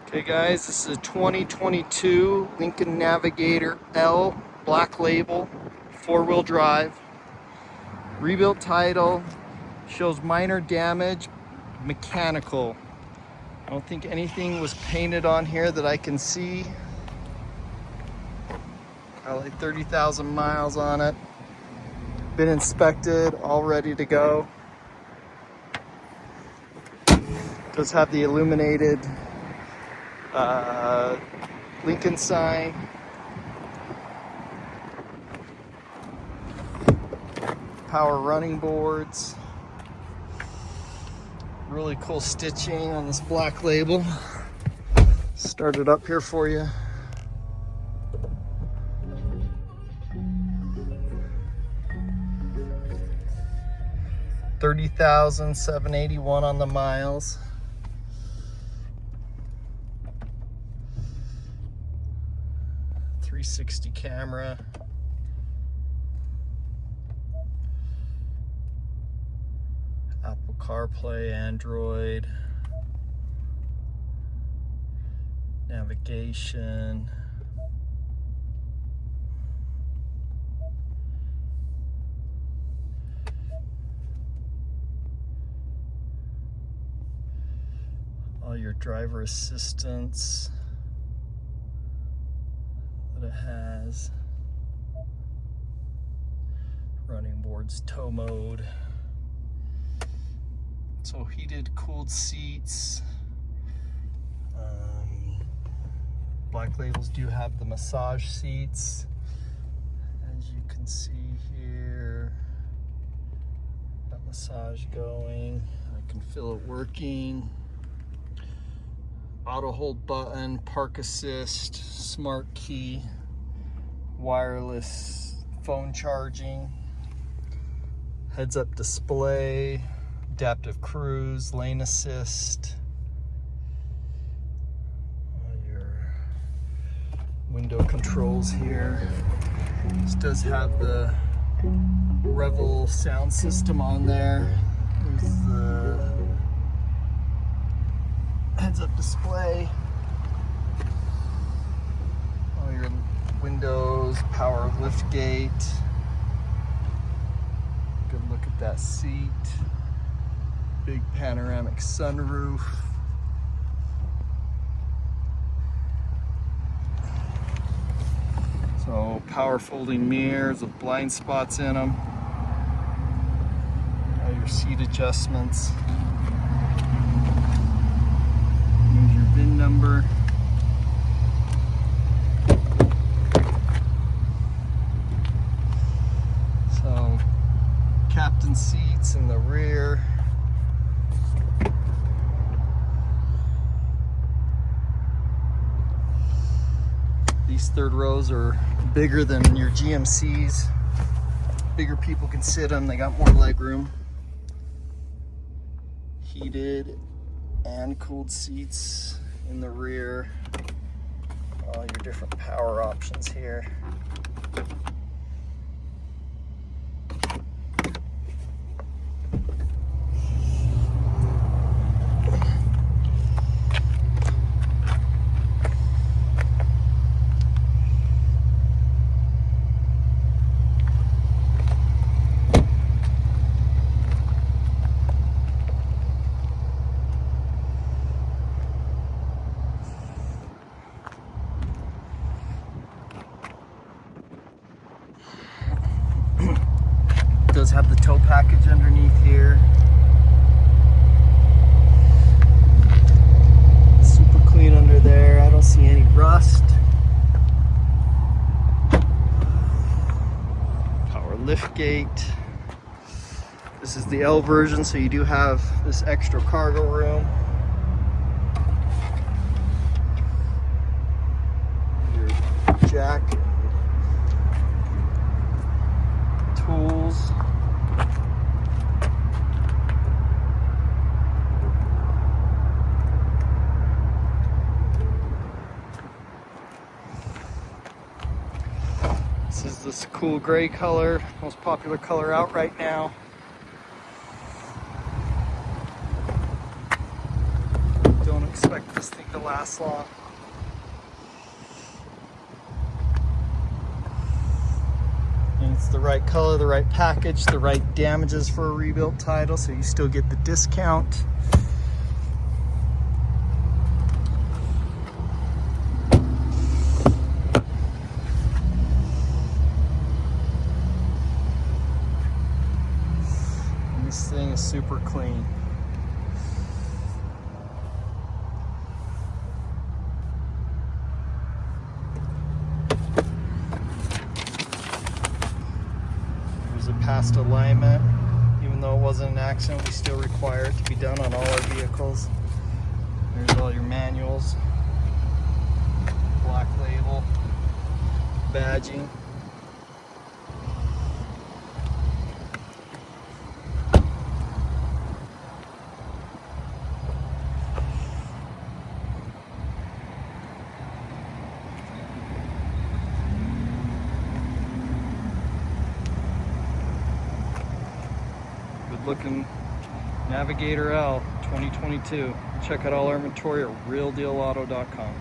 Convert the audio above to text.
Okay guys, this is a 2022 Lincoln Navigator L Black Label, 4-wheel drive. Rebuilt title, shows minor damage, mechanical. I don't think anything was painted on here that I can see. Got like 30,000 miles on it. Been inspected, all ready to go. Does have the illuminated Lincoln sign. Power running boards. Really cool stitching on this black label. Start it up here for you. $30,781 on the miles. .360 camera. Apple CarPlay, Android, navigation. All your driver assistance that it has. Running boards, tow mode. So heated, cooled seats. Black labels do have the massage seats. As you can see here, got massage going. I can feel it working. Auto hold button, park assist, smart key, wireless phone charging, heads up display, adaptive cruise, lane assist, your window controls here. This does have the Revel sound system on there. There's the heads up display, all your windows, power lift gate. Good look at that seat. Big panoramic sunroof. So power folding mirrors with blind spots in them. All your seat adjustments. Here's your VIN number. So captain seats in the rear. These third rows are bigger than your GMCs. Bigger people can sit them, they got more leg room. Heated and cooled seats in the rear. All your different power options here. Does have the tow package underneath here. Super clean under there. I don't see any rust. Power lift gate. This is the L version, so you do have this extra cargo room. Your jack. Tools. This is this cool gray color, most popular color out right now. Donut expect this thing to last long. And it's the right color, the right package, the right damages for a rebuilt title, so you still get the discount. And this thing is super clean. A past alignment. Even though it wasn't an accident, we still require it to be done on all our vehicles. There's all your manuals, black label, badging. Looking Navigator L 2022. Check out all our inventory at realdealauto.com.